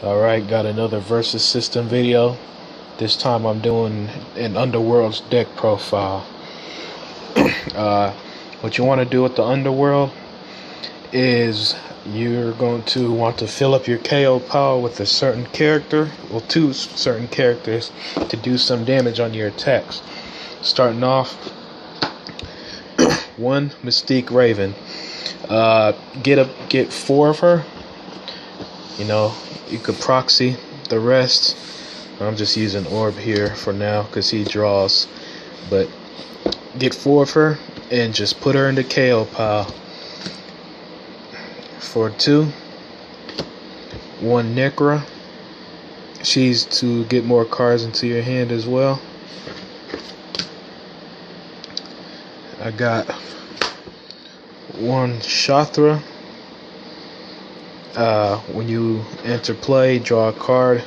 Alright, got another versus system video. This time I'm doing an Underworld's deck profile. What you want to do with the Underworld is you're going to want to fill up your KO pile with a certain character, well, two certain characters, to do some damage on your attacks. Starting off, one Mystique Raven. Get 4 of her. You know, you could proxy the rest. I'm just using Orb here for now because he draws. But get 4 of her and just put her in the KO pile. For 2, one Necra. She's to get more cards into your hand as well. I got one Shathra. When you enter play, draw a card.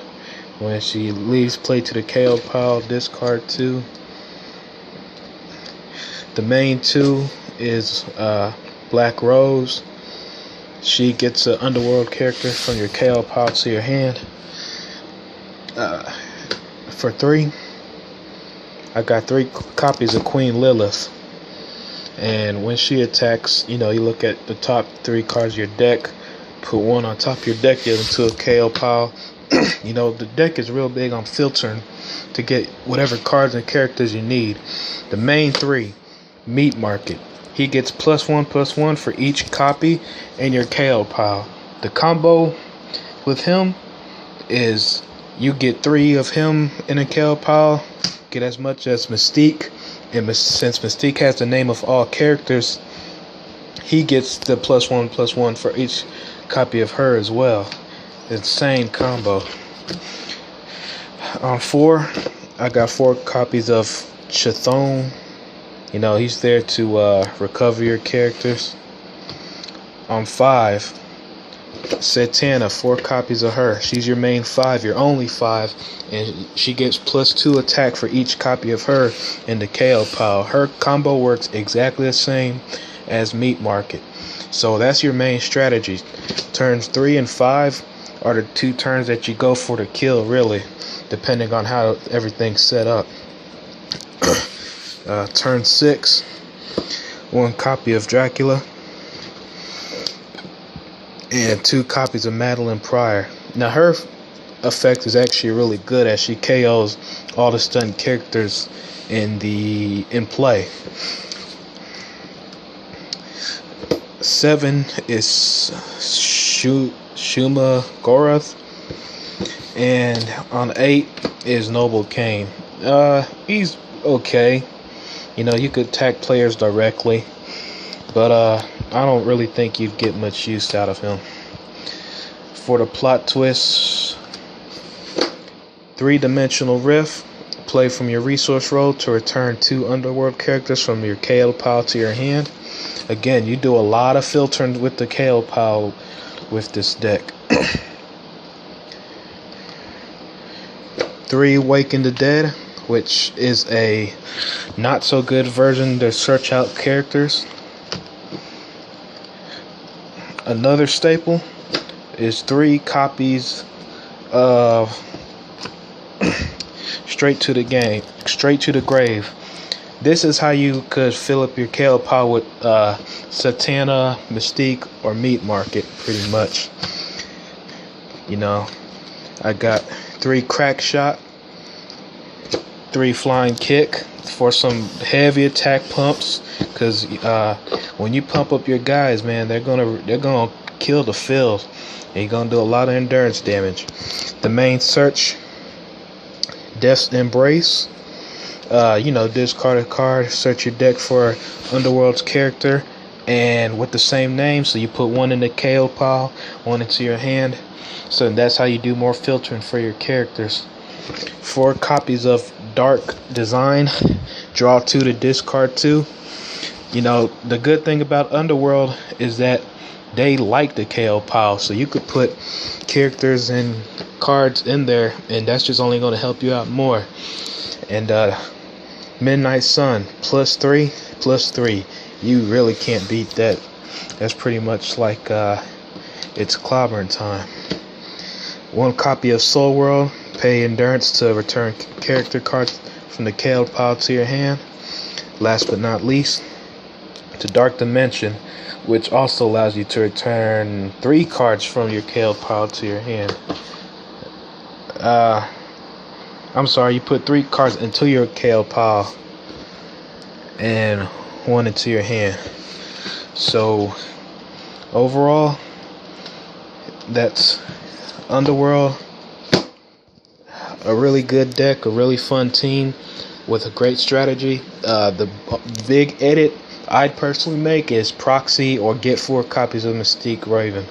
When she leaves play to the KO pile, discard 2. The main 2 is Black Rose. She gets an Underworld character from your KO pile to your hand. For 3, I got 3 copies of Queen Lilith. And when she attacks, you know, you look at the top 3 cards of your deck, put one on top of your deck, get into a KO pile. You know, the deck is real big on filtering to get whatever cards and characters you need. The main 3, Meat Market. He gets +1/+1 for each copy in your KO pile. The combo with him is you get 3 of him in a KO pile, get as much as Mystique, and since Mystique has the name of all characters, he gets the +1/+1 for each copy of her as well. Insane combo. On 4, I got 4 copies of Chthon. You know, he's there to recover your characters. On 5, Satana, 4 copies of her. She's your main 5, your only 5, and she gets +2 attack for each copy of her in the KO pile. Her combo works exactly the same as Meat Market. So that's your main strategy. Turns 3 and 5 are the 2 turns that you go for to kill, really, depending on how everything's set up. Turn 6, 1 copy of Dracula and 2 copies of Madeline Pryor. Now her effect is actually really good as she KOs all the stunned characters in play. 7 is Shuma Gorath, and on 8 is Noble Kane. He's okay. You know, you could attack players directly, but I don't really think you'd get much use out of him. For the plot twist, 3-dimensional rift. Play from your resource roll to return 2 Underworld characters from your KO pile to your hand. Again, you do a lot of filtering with the KO pile with this deck. 3, Waken the Dead, which is a not so good version to search out characters. Another staple is 3 copies of Straight to the Grave. This is how you could fill up your KO pile with Satana, Mystique, or Meat Market, pretty much. You know, I got 3 Crack Shot, 3 Flying Kick for some heavy attack pumps, because when you pump up your guys, man, they're gonna kill the field, and you're gonna do a lot of endurance damage. The main search, Death's Embrace. You know, discard a card, search your deck for Underworld's character, and with the same name, so you put 1 in the KO pile, 1 into your hand. So that's how you do more filtering for your characters. 4 copies of Dark Design. Draw 2 to discard 2. You know, the good thing about Underworld is that they like the KO pile, so you could put characters and cards in there, and that's just only going to help you out more. And Midnight Sun, +3/+3. You really can't beat that. That's pretty much like it's clobbering time. 1 copy of Soul World. Pay Endurance to return character cards from the KO pile to your hand. Last but not least, to Dark Dimension, which also allows you to return 3 cards from your KO pile to your hand. I'm sorry, you put 3 cards into your KO pile and 1 into your hand. So overall, that's Underworld. A really good deck, a really fun team with a great strategy. The big edit I'd personally make is proxy or get 4 copies of Mystique Raven.